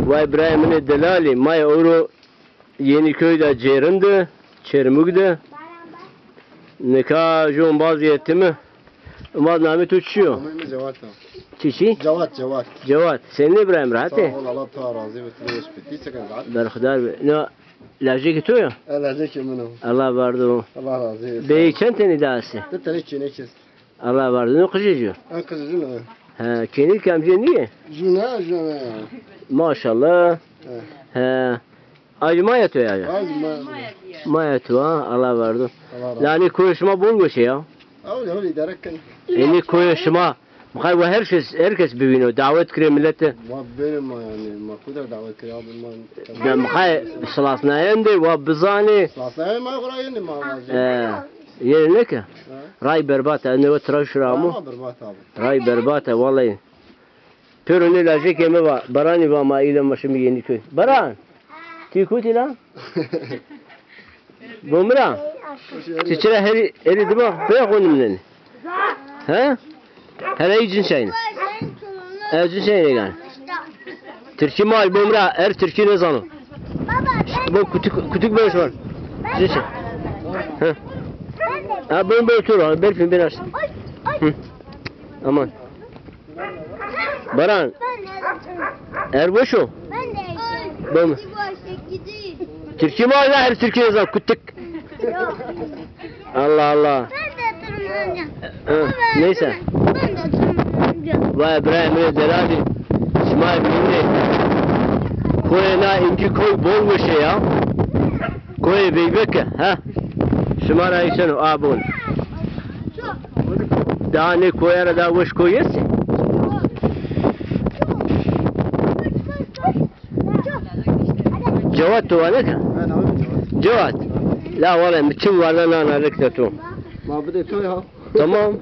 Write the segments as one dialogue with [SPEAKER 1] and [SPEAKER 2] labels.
[SPEAKER 1] Vay İbrahim'in delali. May oru Yeniköy'de cerindi. Çermük'de. Nikah jön bazı yetti mi? Umad namı tutuşuyor.
[SPEAKER 2] Amin Cevat.
[SPEAKER 1] Çişi?
[SPEAKER 2] Cevat.
[SPEAKER 1] Cevat. Senin İbrahim rahat e?
[SPEAKER 2] Sağ ol Allah ta razı ve hospital çekin rahat.
[SPEAKER 1] Berhudar be. Ne? Lajı ki ya?
[SPEAKER 2] Allah kimin
[SPEAKER 1] Allah vardı o.
[SPEAKER 2] Allah razı olsun.
[SPEAKER 1] Beyçen teni dağısı.
[SPEAKER 2] Bir tane çene kes.
[SPEAKER 1] Allah vardı. Ne kıcıcı?
[SPEAKER 2] An kızın o.
[SPEAKER 1] Ha, kendi kamcı niye?
[SPEAKER 2] Juna.
[SPEAKER 1] Maşallah. He. Acıma yatıyor ya.
[SPEAKER 2] Azma.
[SPEAKER 1] Ma yatıyor ha. Allah vardı.
[SPEAKER 2] Allah razı.
[SPEAKER 1] Yani koyuşma bol bir şey ya.
[SPEAKER 2] Av ya idare kan.
[SPEAKER 1] Yani koyuşma. Mukay ve herkes bivino. Davet kire millete.
[SPEAKER 2] Ma benim yani ma kudar davet kıya bilmem.
[SPEAKER 1] Ben mukay salasına yendi ve bizani.
[SPEAKER 2] Sasa ma kurayın ma vazı.
[SPEAKER 1] Yerine ki. Ray berbat. Ne ve tıraş ramı.
[SPEAKER 2] Ma berbat abi.
[SPEAKER 1] Ray berbat. Vallahi. Pörünü lajı kemi var. Barani var ma ile maşımı Yeniköy. Baran. Tikuti lan. Bumra. Çiçeğe heri değil mi? Bırak onu nene. He? Hele iyi cinsayın. Cinsayın yani. Türkiye mal bumra. Türkiye ne zanı? Bu kütük böyle var. Cinsay. He? Ha ben böyle otur. Belki ben açtım. Aman. Baran. Boş o. Ben de. Türkiye mi hala her Türkiye yazan kutuk. Allah Allah. Neyse. Vay İbrahim'e delali. İsmail binle. Koyuna inci koy bol bir şey ya. Koy beybeke. Ha. Şımara isen o abun. Daha ne koyara da hoş koyuyorsun. Cevat tu var ne? Cevat. La valla bütün vardan analık da tu.
[SPEAKER 2] Ma bu da tu ya.
[SPEAKER 1] Tamam.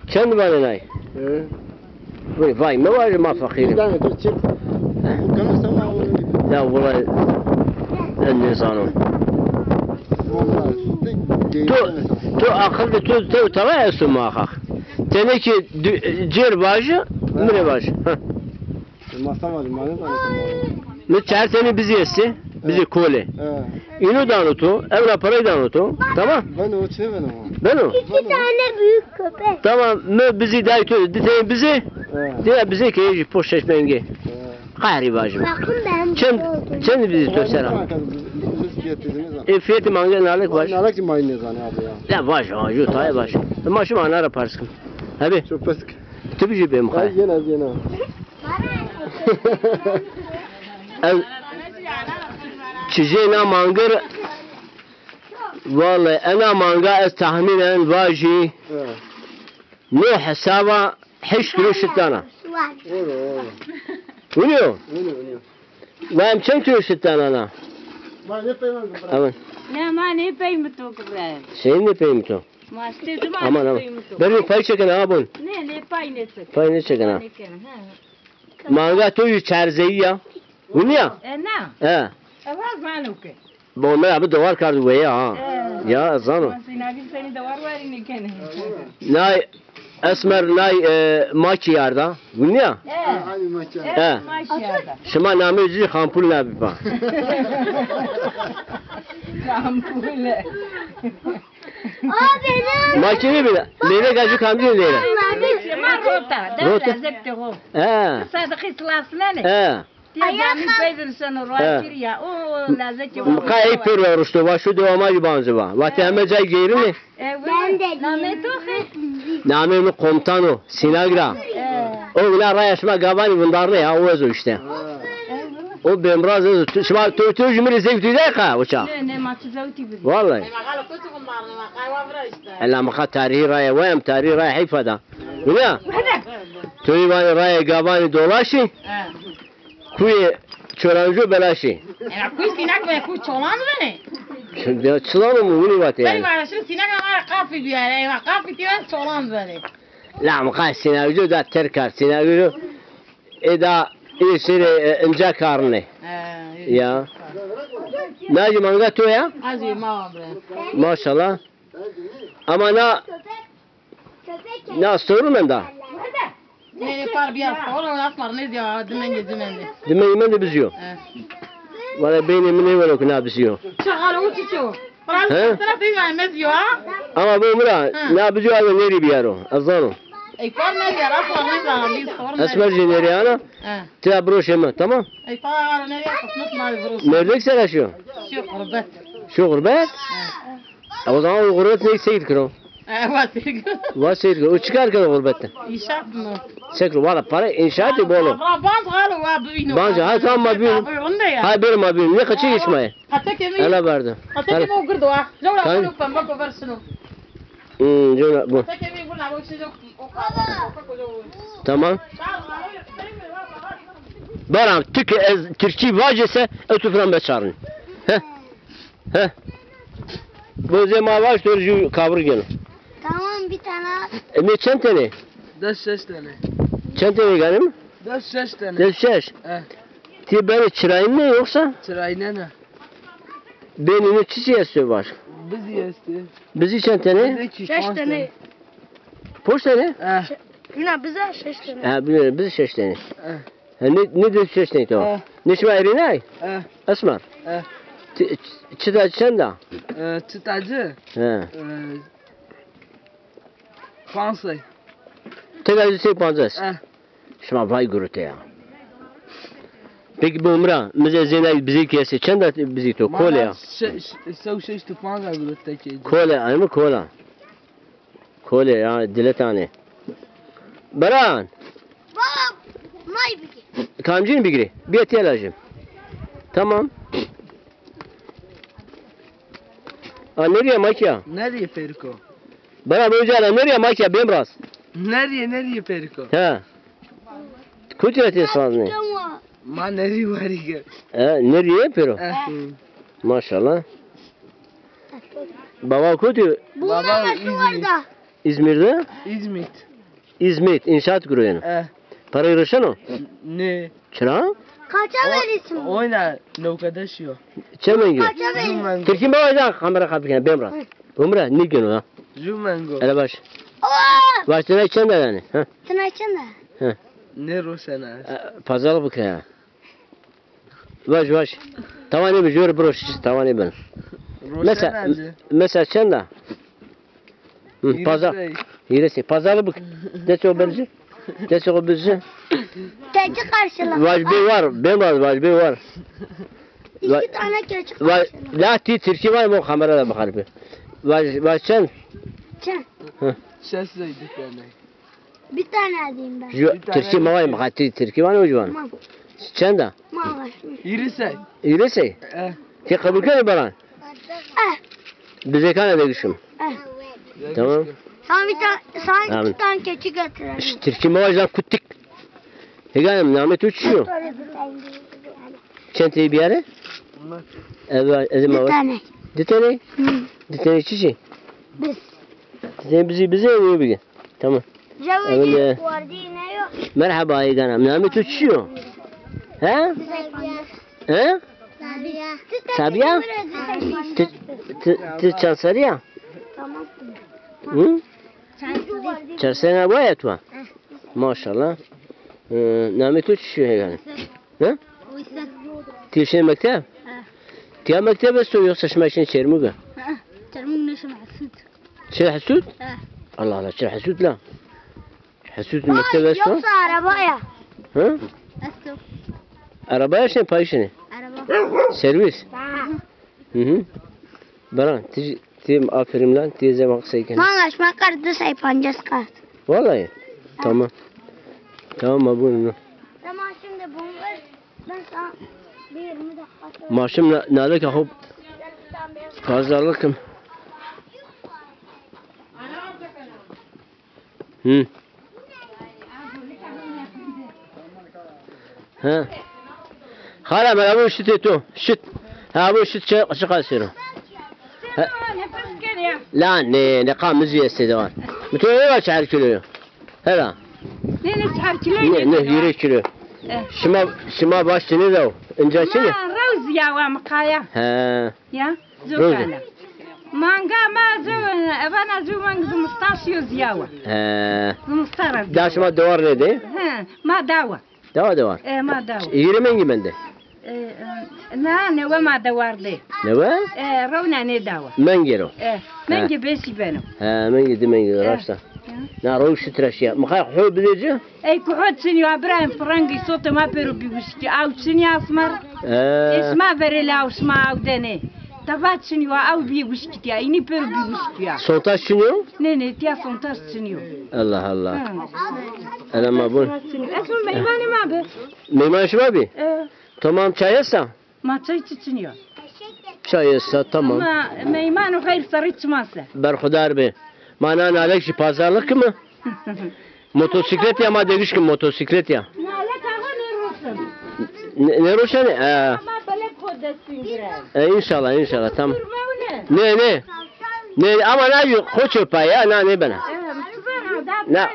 [SPEAKER 1] Kendi bana nay. Vay ne var ma fakir.
[SPEAKER 2] Bir tane dur çık. Kanı sana onu.
[SPEAKER 1] La valla en zanım. Tu akıllı tu tava esu mahak. Tene ki cer bajı, mire bajı.
[SPEAKER 2] Masam var, mane var.
[SPEAKER 1] Ne çerteni bizi yesi, bizi kole. İnu danutu, evra parayı danutu. Tamam?
[SPEAKER 2] Ben o çevenim.
[SPEAKER 1] Ben o.
[SPEAKER 3] 2 tane büyük köpek.
[SPEAKER 1] Tamam, ne bizi daytu, dite bizi. Diye bizi ki poşeş mengi. Gayri bajı.
[SPEAKER 3] Bakın ben
[SPEAKER 1] Çen bizi tösera. Fiyatı mangal nalık baş.
[SPEAKER 2] Nalık mayne zane abi ya.
[SPEAKER 1] La baş, ju tay baş. Ama şu anara parsın. Hadi.
[SPEAKER 2] Çok pasık.
[SPEAKER 1] Tabii benim kay.
[SPEAKER 2] Yine.
[SPEAKER 1] Çizena mangır. Vallahi ana manga az tahminen vaji. Ne hesaba hiç kuruştana. Oluyor. Vayım çen kuruştana ana. Aman.
[SPEAKER 4] Ne ma ne peymutu kıbrayım.
[SPEAKER 1] Senin ne peymutu?
[SPEAKER 4] Maste duma
[SPEAKER 1] Aman aman.
[SPEAKER 4] peymutu.
[SPEAKER 1] Ben bir pay çekin abun.
[SPEAKER 4] Ne pay ne sık.
[SPEAKER 1] Pay ne çekin ha?
[SPEAKER 4] Ne kere ha.
[SPEAKER 1] Manga toyu çerzeyi ya. Oluyor.
[SPEAKER 4] Na.
[SPEAKER 1] He.
[SPEAKER 4] Evaz manuke.
[SPEAKER 1] Bomba abi dolar kardı ve ya. Ya zano.
[SPEAKER 4] Masina bir seni de var ne kene.
[SPEAKER 1] Nay esmer nay maçı yarda. Oluyor.
[SPEAKER 2] Hadi maça.
[SPEAKER 1] He.
[SPEAKER 4] Maşyada.
[SPEAKER 1] Şema namı yüzü kampul nabi ba.
[SPEAKER 4] Kampule.
[SPEAKER 3] Abi ne?
[SPEAKER 1] Maçını bile. Leyla gacı kamcı leyla.
[SPEAKER 4] Ma rota.
[SPEAKER 1] Rota.
[SPEAKER 4] Da zepte ho.
[SPEAKER 1] He.
[SPEAKER 4] Sadık islasına ne?
[SPEAKER 1] He.
[SPEAKER 4] Ya mi peydin sana roakir ya. O lazet yok.
[SPEAKER 1] Mkay per rusto va şu devamı banzı va. Vateme cay geri mi?
[SPEAKER 3] Ben de
[SPEAKER 4] Nameto he.
[SPEAKER 1] Namı komutano Sinagra. O bile rayaşma gabani bunlar ne ya o ezo işte. O bemraz ezo. Şma tu jümri zevti de ka uça.
[SPEAKER 4] Ne maçı zavti bir.
[SPEAKER 1] Vallahi. Ela maka tarihi raya vayam tarihi raya hifada. Ya. Tuyi vani raya gabani dolaşı. Kuyu çorancı belaşı.
[SPEAKER 4] Kuy sinak ve kuy çolan beni.
[SPEAKER 1] Şimdi çılanı mı bunu vat yani?
[SPEAKER 4] Benim arasında sinak ama kafi diyor yani. Kafi diyor çolan beni.
[SPEAKER 1] La maka sinavcı da terkar sinavcı. Eda isiri ince karnı. Ya. Naci manga to ya?
[SPEAKER 4] Azı mava bre. Ne par bir hafta. Oğlum asmar ne diyor? Dümen de.
[SPEAKER 1] Dime yemen de biziyor. Valla benim yemin ne var o ne biziyor.
[SPEAKER 4] Çağır o çiçeği.
[SPEAKER 1] He?
[SPEAKER 4] Sana bir vermez diyor ha.
[SPEAKER 1] Ama bu Umra ne biziyor abi nereye bir yer o? Azano.
[SPEAKER 4] Par ne diyor? Asmar ne diyor? Biz sorun ne?
[SPEAKER 1] Esmer nereye ana? Tira broşe mi? Tamam.
[SPEAKER 4] Par ne diyor? Nasıl mavi burası?
[SPEAKER 1] Nerede seraşıyor?
[SPEAKER 4] Şu gurbet.
[SPEAKER 1] Şu gurbet? O zaman o gurbet ne seyir kiro?
[SPEAKER 4] Evet.
[SPEAKER 1] Va seyir kiro. O çıkar kiro gurbetten.
[SPEAKER 4] İnşaat mı?
[SPEAKER 1] Sekro valla para inşaat bolu.
[SPEAKER 4] Bazı halı var büyüğünü.
[SPEAKER 1] Bazı ha tamam mabiyum. Ha benim mabiyum. Ne kaçı geçmeye?
[SPEAKER 4] Hatta kimi?
[SPEAKER 1] Hala vardı.
[SPEAKER 4] Hatta kimi o gırdı ha. Jora
[SPEAKER 1] Kan-
[SPEAKER 4] bunu pembe koversinu.
[SPEAKER 1] Jona bu.
[SPEAKER 4] Hatta kimi bu na bu şey yok.
[SPEAKER 1] Tamam. Baram Türkiye vacese ötüfran beçarın. He. He. Bu zema var sürücü kavur gelin.
[SPEAKER 3] Tamam bir tane al.
[SPEAKER 1] Ne çentene?
[SPEAKER 2] 4-6 tane.
[SPEAKER 1] Çentene gelim.
[SPEAKER 2] 4-6 tane.
[SPEAKER 1] Desşeş. Ti beni çırayın ne yoksa?
[SPEAKER 2] Çırayına ne?
[SPEAKER 1] Beni ne çiçeği istiyor baş.
[SPEAKER 2] Biz yesti.
[SPEAKER 1] Bizi çentene?
[SPEAKER 2] 6
[SPEAKER 3] tane.
[SPEAKER 1] Poş tane?
[SPEAKER 3] Yine bize 6 tane.
[SPEAKER 1] Ha biliyorum bizi şeş tane. Ha ne de şeş tane o? Ne şuma erinay? Esmer. Çıta çenda.
[SPEAKER 2] Çıtacı.
[SPEAKER 1] He.
[SPEAKER 2] Pansay.
[SPEAKER 1] Tekrar yüksek panzas. Şuma vay gurute ya. Peki bu umra, bize Zeynep bizi kese, çenda bizi to, kola ya.
[SPEAKER 2] Sau 6 panza gurutaki.
[SPEAKER 1] Kola, ay mı kola? Kola ya, dile tane. Baran,
[SPEAKER 3] Baba, may bir.
[SPEAKER 1] kamcın bigri, bir eti alacağım. Tamam. Nereye makya?
[SPEAKER 2] Nereye Periko?
[SPEAKER 1] Bana böyle ala nereye makya bembras?
[SPEAKER 2] Nereye Periko?
[SPEAKER 1] Ha. Kutret sanne.
[SPEAKER 3] Tamam.
[SPEAKER 2] Ma nereye var ki?
[SPEAKER 1] Nereye pero? Maşallah. Baba kutu
[SPEAKER 3] Bunun nasıl var da?
[SPEAKER 1] İzmir'de?
[SPEAKER 2] İzmit.
[SPEAKER 1] İzmit inşaat kuruyor. Para yürüyüşen o?
[SPEAKER 2] Ne?
[SPEAKER 1] Çıra?
[SPEAKER 3] Kaça verirsin?
[SPEAKER 2] Oyna lokadaşıyor.
[SPEAKER 1] Çemen gibi.
[SPEAKER 3] Kaça verirsin?
[SPEAKER 2] Jumango.
[SPEAKER 1] Türkiye babacak kamera kapıken bembras. Umra ne günü ha?
[SPEAKER 2] Jumango.
[SPEAKER 1] Hele baş.
[SPEAKER 3] Oo!
[SPEAKER 1] Başına içen de yani. Ha.
[SPEAKER 3] Tına içinde.
[SPEAKER 2] Ne rosana?
[SPEAKER 1] Pazarlık bu kaya. Baş. Tavani bir jör broş tavani ben. Mesela çen de. Pazar. Yiresi. Pazarlık bu. Desi o belci. Desi o belci.
[SPEAKER 3] Keçi karşıla.
[SPEAKER 1] Vacbi var. Bembras vacbi var.
[SPEAKER 3] 2 tane keçi
[SPEAKER 1] Var.
[SPEAKER 3] karşıla.
[SPEAKER 1] La ti Türkiye var mı o kamerada bakar bir. Var çen.
[SPEAKER 3] Çen.
[SPEAKER 2] Şaşsaydık yani.
[SPEAKER 3] Bir tane diyeyim ben.
[SPEAKER 1] Türkiye mavay mı? Türkiye var mı o
[SPEAKER 3] Tamam.
[SPEAKER 1] Çen de.
[SPEAKER 3] Mağaş.
[SPEAKER 2] İrisay.
[SPEAKER 1] Yiresi. Ki kabul kere baran. Bize kanada düşün. Tamam.
[SPEAKER 3] Sana bir tane, sana
[SPEAKER 1] Tamam.
[SPEAKER 3] 2 tane keçi getirelim.
[SPEAKER 1] Türkiye mavaylar kuttik. Heganem Ahmet uçuyor. Çenteyi bir yere. Evet, edim
[SPEAKER 3] Bir
[SPEAKER 1] var.
[SPEAKER 3] tane.
[SPEAKER 1] Ditene. Ditene çiçi.
[SPEAKER 3] Biz.
[SPEAKER 1] Ditene bize ne bir. Tamam.
[SPEAKER 3] Cevedi
[SPEAKER 1] Evet.
[SPEAKER 3] vardı yine yok.
[SPEAKER 1] Merhaba Heganem. Ahmet uçuyor. He? He? Sabiha? Tı Çansarıya.
[SPEAKER 3] Tamam.
[SPEAKER 1] Hı? Çarsana bu ayet var. Maşallah. Ahmet uçuyor Heganem. He? Tiyşe mektep? Tiya mektebe soruyor yoksa şmaşın çermi gı?
[SPEAKER 3] Çarmık ne şema süt.
[SPEAKER 1] Hasut? Allah Allah, hasut la. Hasut mektebe soruyor.
[SPEAKER 3] Yoksa arabaya.
[SPEAKER 1] Ha?
[SPEAKER 3] Esto.
[SPEAKER 1] Arabaya şey payışını.
[SPEAKER 3] Araba.
[SPEAKER 1] Servis. Hı. Baran, tim aferin lan, teyze baksayken.
[SPEAKER 3] Mangaş kartı say pancas kart.
[SPEAKER 1] Vallahi. Tamam. Tamam abone.
[SPEAKER 3] Tamam şimdi bunu ver. Ben sana bir 20 dakika sonra.
[SPEAKER 1] Maaşım ne alaka hop. Pazarlıkım. Hı. Ha. Hala ben bu şut eto. Şut. Ha bu şut çıkar sero. La ne kamız yesedi var. Bütün ne çar kilo. Hala.
[SPEAKER 4] Ne çar kilo?
[SPEAKER 1] Ne yürü kilo. Şima başını da. İnce çini.
[SPEAKER 4] Ravz ya wa makaya.
[SPEAKER 1] Ha.
[SPEAKER 4] Ya.
[SPEAKER 1] Rozi.
[SPEAKER 4] Zokana. Manga ma zun, bana zun zımıstasyo ziyawa.
[SPEAKER 1] He.
[SPEAKER 4] Zımıstara.
[SPEAKER 1] Daşıma duvar neydi?
[SPEAKER 4] He, ma dawa.
[SPEAKER 1] Dava var.
[SPEAKER 4] Ma dawa.
[SPEAKER 1] Yürümen gibi bende.
[SPEAKER 4] Ne ve ma dawardı.
[SPEAKER 1] Ne var?
[SPEAKER 4] Ravna ne dawa.
[SPEAKER 1] Men gero.
[SPEAKER 4] Men gebesi benim.
[SPEAKER 1] He men gidi men gidi raşta. Na roş tıraş ya. Mıkay xo bilici?
[SPEAKER 4] Kuhut seni Abraham Frangi sote ma peru bigusti. Au seni asmar. Isma verela usma au dene. Tabat seni au bigusti ya. Ini peru bigusti ya.
[SPEAKER 1] Sontaş çünüyor?
[SPEAKER 4] Ne tia sontas seni.
[SPEAKER 1] Allah Allah. Ana ma bu.
[SPEAKER 4] Esul meymani ma be.
[SPEAKER 1] Meyman şu abi. Tamam çay yasa.
[SPEAKER 4] Ma çay içiniyor.
[SPEAKER 1] Çay yasa tamam.
[SPEAKER 4] Ma meymanu hayır sarı içmazsa.
[SPEAKER 1] Berhudar be. Mana nalek şi pazarlık mı? Motosiklet ya ma demiş ki motosiklet ya.
[SPEAKER 4] Nalek ağa ne roşan?
[SPEAKER 1] Ne roşan?
[SPEAKER 4] Ama balek kodasın biraz.
[SPEAKER 1] İnşallah tamam.
[SPEAKER 4] Durma
[SPEAKER 1] Ne? Ne ama ne yok koçu pa ya ne bana. Ne?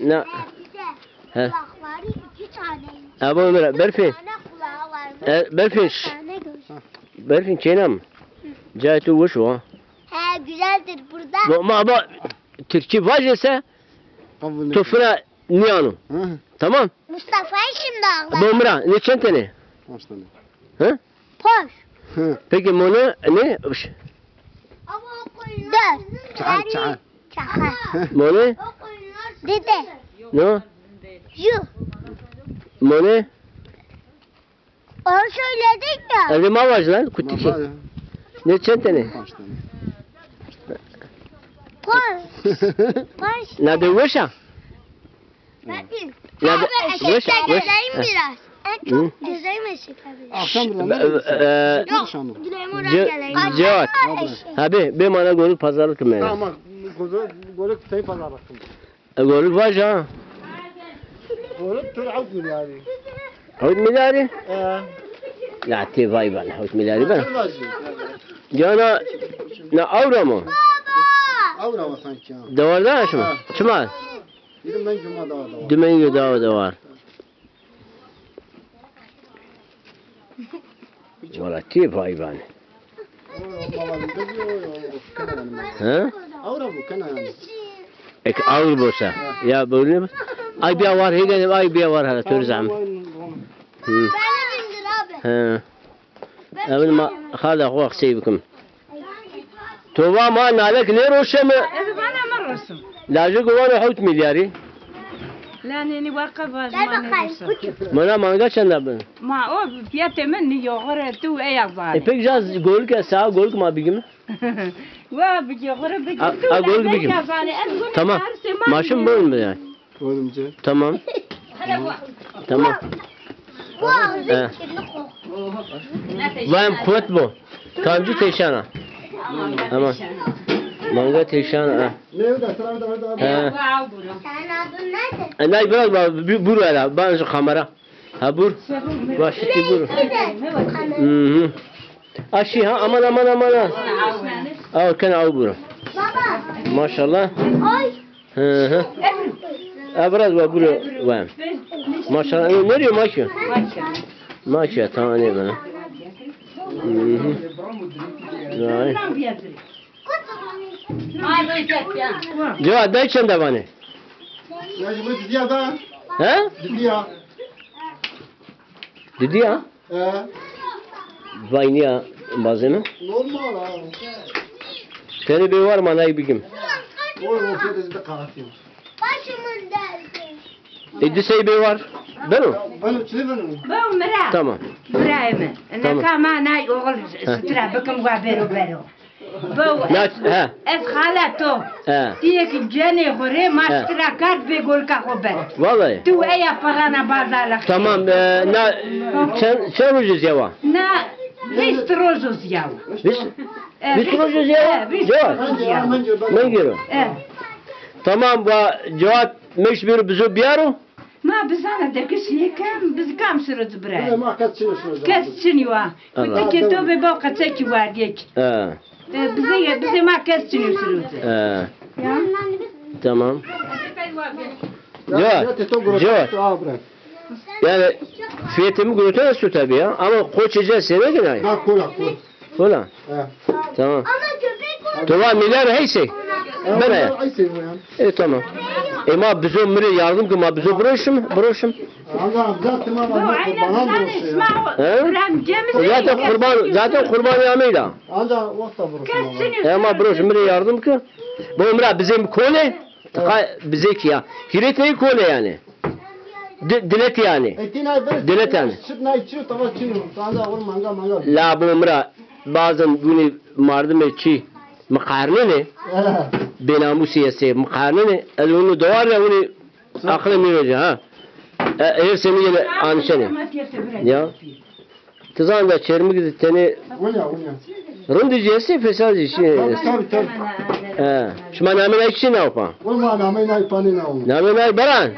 [SPEAKER 1] Ne? He.
[SPEAKER 3] Kulakları 2 tane.
[SPEAKER 1] Abu Ömer Berfin.
[SPEAKER 3] Kulağı var.
[SPEAKER 1] Berfin.
[SPEAKER 3] Tane göz.
[SPEAKER 1] Berfin çenem. Cahit uğuş o.
[SPEAKER 3] He güzeldir burada.
[SPEAKER 1] Ma Türkçe vajese tufuna niyanu. Tamam.
[SPEAKER 3] Mustafa'yı şimdi ağlar.
[SPEAKER 1] Bomra ne çentene?
[SPEAKER 2] Kaç tane?
[SPEAKER 1] He?
[SPEAKER 3] Poş.
[SPEAKER 1] Peki bunu ne?
[SPEAKER 3] Ama o koyunlar.
[SPEAKER 2] Çakal, çakal.
[SPEAKER 3] Çakal.
[SPEAKER 1] Bunu
[SPEAKER 3] O koyunlar. Dede.
[SPEAKER 1] ne?
[SPEAKER 3] Yuh.
[SPEAKER 1] Bunu
[SPEAKER 3] Onu söyledik ya.
[SPEAKER 1] elma var lan kutiki. Ne çentene?
[SPEAKER 2] Kaç tane?
[SPEAKER 3] Poş. Poş.
[SPEAKER 1] Ne de vuşa?
[SPEAKER 3] Bakın.
[SPEAKER 1] Ya
[SPEAKER 3] Abi
[SPEAKER 1] da-
[SPEAKER 3] eşekler
[SPEAKER 1] boş-
[SPEAKER 3] gezeyim
[SPEAKER 1] boş-
[SPEAKER 3] biraz. En
[SPEAKER 1] Hı.
[SPEAKER 3] çok gezeyim eşekler.
[SPEAKER 2] Akşam
[SPEAKER 1] Yok.
[SPEAKER 2] Yok.
[SPEAKER 3] Güleyim oraya geleyim.
[SPEAKER 1] Cevat.
[SPEAKER 3] Eşek.
[SPEAKER 1] Abi bir mana golük pazarlık mı?
[SPEAKER 2] Tamam. Golük sayı pazar baktım.
[SPEAKER 1] Golük var ya.
[SPEAKER 2] Golük tur avdur yani.
[SPEAKER 1] Hut milari? La te vay bana hut milari ben. Cana ne avra mı?
[SPEAKER 2] Avra var sanki ya.
[SPEAKER 1] Davarda şu mu? Çımal.
[SPEAKER 2] Dedim ben cuma da.
[SPEAKER 1] Dümen gibi da var. Valla te vay bana. Ha?
[SPEAKER 2] Avra bu kana yani.
[SPEAKER 1] Ek avr bosa. Ya böyle mi? Ay bir var hegen ay bir var hala turizm.
[SPEAKER 3] Böyle bindir abi.
[SPEAKER 1] Ha. Evin ma hala huwa xseybikum. Tova ma nalek ne roşe mi?
[SPEAKER 4] bana mı roşun?
[SPEAKER 1] Lajı guvan hut milyari.
[SPEAKER 4] Lani waqaf
[SPEAKER 3] Gel bakayım.
[SPEAKER 1] Mana manga çanda ben.
[SPEAKER 4] Ma o fiyatı men yoğure tu eyazani.
[SPEAKER 1] Pek jaz golük ya sağ golük ma bigim.
[SPEAKER 4] Wa bi yoğure bi.
[SPEAKER 1] Golük bigim. Tamam. Maşın boyun mu yani?
[SPEAKER 2] Golümce.
[SPEAKER 1] Tamam. Tamam.
[SPEAKER 3] Bu ağzı
[SPEAKER 1] He.
[SPEAKER 3] kirli kok.
[SPEAKER 1] Vayım kuvvet bu. Kancı teşana. Tamam. Manga teşana.
[SPEAKER 2] Ne öyle? Sıra da
[SPEAKER 1] He.
[SPEAKER 3] Senin adın nerede?
[SPEAKER 1] Nay biraz bur ala. Ben şu kamera. Ha bur. Başıtı bur. Hı. Aşı ha aman. Al kan al bur.
[SPEAKER 3] Baba.
[SPEAKER 1] Maşallah.
[SPEAKER 3] Oy.
[SPEAKER 1] Hı. Biraz var bur vayım. Maşallah. Ne diyor maşallah? Maşallah tamam ne bana. Hı. Vay. Cevap da içinde bana.
[SPEAKER 2] Ya bu diye da.
[SPEAKER 1] Ha?
[SPEAKER 2] Diye.
[SPEAKER 1] Dedi ya. Vay niye bazını?
[SPEAKER 2] Normal ha.
[SPEAKER 1] Seni bir var mı nay bigim?
[SPEAKER 2] O ortada da karatıyor.
[SPEAKER 3] Başımın derdi.
[SPEAKER 1] İddi bir var. Ben o.
[SPEAKER 2] Ben çizemedim.
[SPEAKER 4] Bu mera.
[SPEAKER 1] Tamam.
[SPEAKER 4] Brahim.
[SPEAKER 1] Tamam.
[SPEAKER 4] Ana kama nay oğul sıtra bakım wa bero. Bu
[SPEAKER 1] Ne? Ha.
[SPEAKER 4] es halato.
[SPEAKER 1] Ha.
[SPEAKER 4] Diye ki gene hore mastra kart ve gol ka haber.
[SPEAKER 1] Vallahi.
[SPEAKER 4] Tu eya parana bazala.
[SPEAKER 1] Tamam. Na sen ucuz yava.
[SPEAKER 4] Na Vistrosos yav.
[SPEAKER 1] Vistrosos yav. Cevap. Ben geliyorum. Tamam bu cevap meşbir bizi biyaro.
[SPEAKER 4] Ma bizana da kişiye biz kam sırız bre.
[SPEAKER 2] Ne makat çiziyorsunuz?
[SPEAKER 4] Kesçiniwa.
[SPEAKER 1] Allah.
[SPEAKER 4] Kutu to be boka çeki var geç.
[SPEAKER 1] Ha.
[SPEAKER 4] Bize ma kesçini sırız.
[SPEAKER 1] Ha.
[SPEAKER 4] Ya.
[SPEAKER 1] Tamam.
[SPEAKER 2] Cevap.
[SPEAKER 1] Yani fiyatımı götürürsün tabii ya. Ama koç ecel sene gene.
[SPEAKER 2] Bak kola kola.
[SPEAKER 1] Ulan.
[SPEAKER 2] Ha.
[SPEAKER 1] Tamam.
[SPEAKER 3] Ama köpek var.
[SPEAKER 1] Tamam milyar heyse. Ben ya.
[SPEAKER 2] Ay seviyor ya.
[SPEAKER 1] Tamam. Ma bize mire yardım ki ma bize broşum.
[SPEAKER 2] Ama zaten bana
[SPEAKER 4] Bu aynen
[SPEAKER 2] bana
[SPEAKER 4] sen
[SPEAKER 2] burası ya.
[SPEAKER 4] İsmail.
[SPEAKER 1] He?
[SPEAKER 4] İbrahim Cemil.
[SPEAKER 1] Zaten kurban yağmıyla.
[SPEAKER 2] Ancak vakta burası.
[SPEAKER 1] Ama broşum mire yardım ki. Bu mire bizim kole. Bize ki ya. Hireteyi kole yani. Dilet yani.
[SPEAKER 2] Etina böyle.
[SPEAKER 1] Dilet yani.
[SPEAKER 2] Sütna içiyor tava çiniyor. Ancak olur manga.
[SPEAKER 1] La bu mire bazen bunu mardım etçi. Makarne ne? Benamusiyesi makarne ne? Onu doğar ya onu aklı miyece ha. Eğer seni yine anşene. Ya. Tızan da çermi gidip seni
[SPEAKER 2] Unya.
[SPEAKER 1] rundiciyesi fesal işi.
[SPEAKER 2] Tabii.
[SPEAKER 1] Şuma namına içi ne yapalım?
[SPEAKER 2] Olma namay nay pani ne olur.
[SPEAKER 1] Namına baran.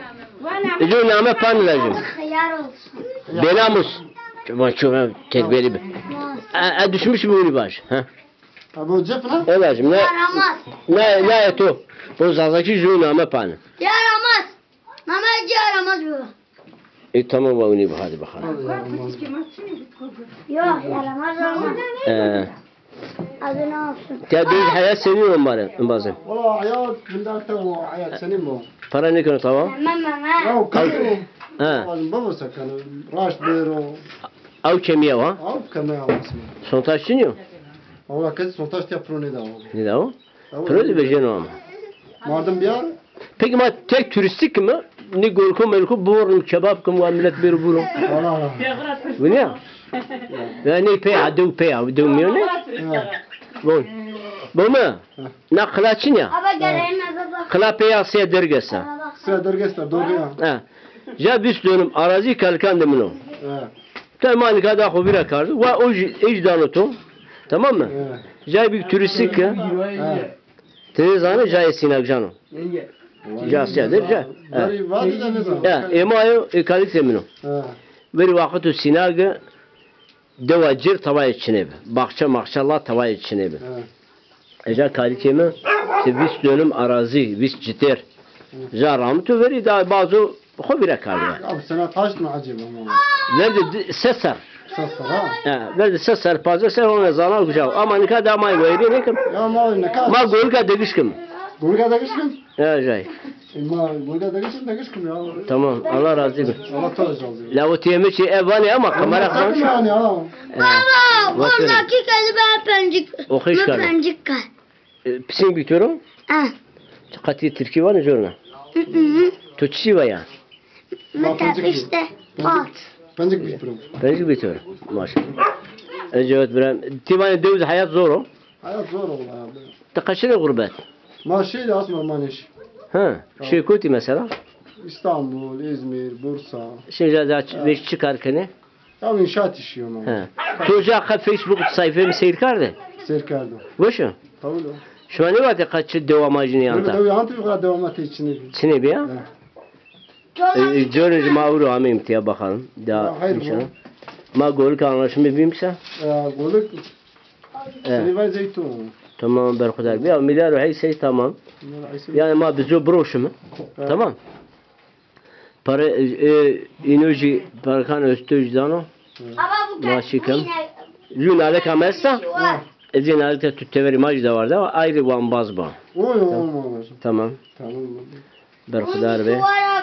[SPEAKER 1] İcu name pan lazım.
[SPEAKER 3] Hıyar olsun.
[SPEAKER 1] Benamus. Çok tekbeli bir. Düşmüş mü bunu baş? Ha.
[SPEAKER 2] Abi cep ne?
[SPEAKER 1] Evet ne?
[SPEAKER 3] Yaramaz.
[SPEAKER 1] Ne eto? Bu zazaki ju name pan.
[SPEAKER 3] Yaramaz. Namacı yaramaz bu.
[SPEAKER 1] Tamam onu hadi bakalım.
[SPEAKER 3] Yok yaramaz olmaz. Adını olsun.
[SPEAKER 1] Ya düz hayat seviyorum bari bazen.
[SPEAKER 2] Valla hayat bundan tavu hayat senin bu.
[SPEAKER 1] Para ne kadar tamam?
[SPEAKER 3] Mama.
[SPEAKER 2] Ya kaçıyor.
[SPEAKER 1] Ha.
[SPEAKER 2] Baba sakanı. Raş bero.
[SPEAKER 1] Av kemiğe var.
[SPEAKER 2] Av kamera olsun.
[SPEAKER 1] Sontaş çiniyor.
[SPEAKER 2] Valla kız sontaş yapıyor ne davu.
[SPEAKER 1] Ne de o? Prodi vejeno ama.
[SPEAKER 2] Mardım bir yer.
[SPEAKER 1] Peki ma tek turistik mi? Ne golku melku borum kebap kum var millet bir burum.
[SPEAKER 2] Valla.
[SPEAKER 1] Bu ne? Ya ne pey adu pey adu mi ne? Bu. Bu mu? Ne kılaçın ya?
[SPEAKER 3] Aba geleyim baba.
[SPEAKER 1] Kıla pey asya dergesa.
[SPEAKER 2] Sıra dergesler doğru ya.
[SPEAKER 1] Ha. Ja biz dönüm arazi kalkan demino.
[SPEAKER 2] Evet.
[SPEAKER 1] Tamam kadar hobira kardı. Ve o icdanıto. Tamam mı?
[SPEAKER 2] Evet.
[SPEAKER 1] Ja bir turistik ya.
[SPEAKER 2] Evet.
[SPEAKER 1] Tezanı ja sinak cano. Ja siyadır ja.
[SPEAKER 2] Dari var ya ne zaman?
[SPEAKER 1] Ya emayo ekalik demino.
[SPEAKER 2] Evet.
[SPEAKER 1] Bir vakit sinagı devacir tavay içine be. Bahçe maşallah tavay içine be.
[SPEAKER 2] Evet.
[SPEAKER 1] Eca kalikemi işte vis dönüm arazi, vis citer. Ja ramtu veri da bazı hobire kaldı.
[SPEAKER 2] Abi sana taş mı acaba ama?
[SPEAKER 1] Nerede sesar.
[SPEAKER 2] Saslar ha?
[SPEAKER 1] Nerede sesar pazar sen ona zanar kucağı. Ama ne kadar may veri ne kim?
[SPEAKER 2] Ya ma ne kadar?
[SPEAKER 1] Ma golga degişkim.
[SPEAKER 2] Gurga da geçtim.
[SPEAKER 1] Ya jay.
[SPEAKER 2] Ma gurga da geçtim ya.
[SPEAKER 1] Tamam Allah razı olsun.
[SPEAKER 2] Allah taş aldı.
[SPEAKER 1] La o tiyemeçi evani ama kamera
[SPEAKER 2] Sakın
[SPEAKER 1] kalmış.
[SPEAKER 2] yani ha.
[SPEAKER 3] Baba, 10 dakikada ben pencik.
[SPEAKER 1] O hiç kaldı.
[SPEAKER 3] Pencik kal.
[SPEAKER 1] Pisin bitiyorum.
[SPEAKER 3] Ah.
[SPEAKER 1] Kati Türkiye var mı zoruna? Tutsi var ya.
[SPEAKER 3] Mesela işte. At.
[SPEAKER 2] Pencik bitiyorum.
[SPEAKER 1] Pencik bitiyorum. Maşallah. Evet bir Tivani dövüz hayat zor o.
[SPEAKER 2] Hayat zor oldu abi.
[SPEAKER 1] Takaşını gurbet.
[SPEAKER 2] Ma şey de asma maniş.
[SPEAKER 1] Ha. Şey kötü mesela.
[SPEAKER 2] İstanbul, İzmir, Bursa.
[SPEAKER 1] Şimdi daha beş çıkarken.
[SPEAKER 2] Ya inşaat işi ama.
[SPEAKER 1] Ha. Çocuğa Facebook sayfamı seyirkardı.
[SPEAKER 2] Serkardo.
[SPEAKER 1] Boşu.
[SPEAKER 2] Tabii de.
[SPEAKER 1] Şu an ne var ya kaç devam acını
[SPEAKER 2] Tabii
[SPEAKER 1] yanta.
[SPEAKER 2] tabii antı yukarı devam et içine.
[SPEAKER 1] Sine bir ya. Görünce mağuru ama imtiya bakalım. Daha
[SPEAKER 2] Hayır
[SPEAKER 1] inşallah. Ma golük anlaşımı bilmişse.
[SPEAKER 2] Golük. Seni var zeytun.
[SPEAKER 1] Tamam berkudar. Ya milyar hay şey tamam. Yani ma bizo broşu mu? Tamam. Para enerji parakan östüjdano.
[SPEAKER 3] Ama bu
[SPEAKER 1] Maşikam. Lunale kamesta. Zinalite tüttever imaj da vardı ama ayrı van bazba.
[SPEAKER 2] Oy olmaz.
[SPEAKER 1] Tamam.
[SPEAKER 2] Tamam.
[SPEAKER 1] Berkudar be.
[SPEAKER 3] Var